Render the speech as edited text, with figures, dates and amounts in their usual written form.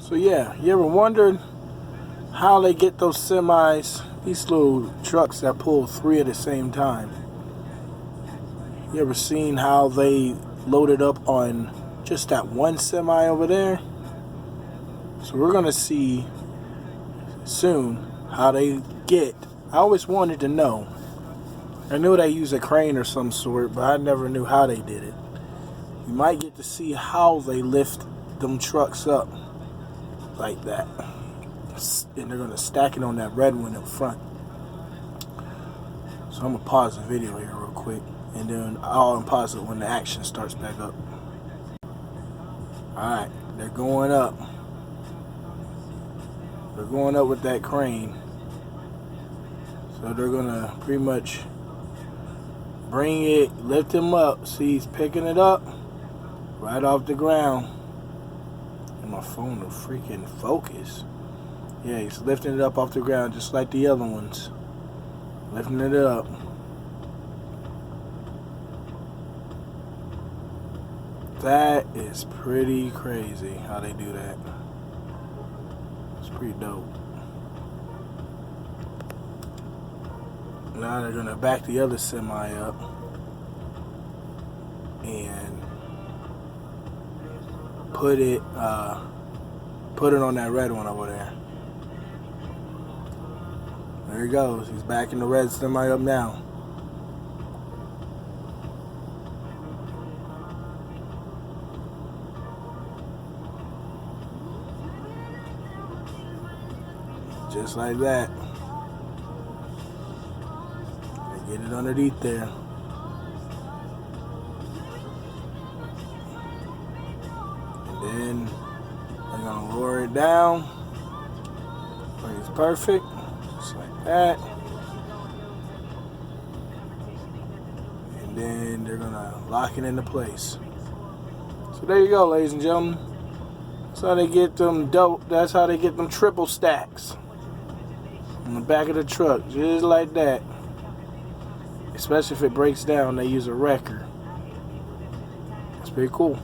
So yeah, you ever wondered how they get those semis, these little trucks that pull 3 at the same time? You ever seen how they load it up on just that one semi over there? So we're gonna see soon how they get. I always wanted to know. I knew they use a crane or some sort, but I never knew how they did it. You might get to see how they lift them trucks up like that. And they're gonna stack it on that red one in front. So I'm gonna pause the video here real quick, and then I'll unpause it when the action starts back up. Alright, they're going up. They're going up with that crane. So they're gonna pretty much bring it, lift him up. See, he's picking it up right off the ground. And my phone will freaking focus. Yeah, he's lifting it up off the ground just like the other ones. Lifting it up. That is pretty crazy how they do that. It's pretty dope. Now they're gonna back the other semi up and put it on that red one over there. There he goes. He's backing the red semi up now. Just like that. They get it underneath there. And then they're gonna lower it down. It's perfect. Just like that. And then they're gonna lock it into place. So there you go, ladies and gentlemen. That's how they get them dope. That's how they get them triple stacks on the back of the truck, just like that. Especially if it breaks down, they use a wrecker. It's pretty cool.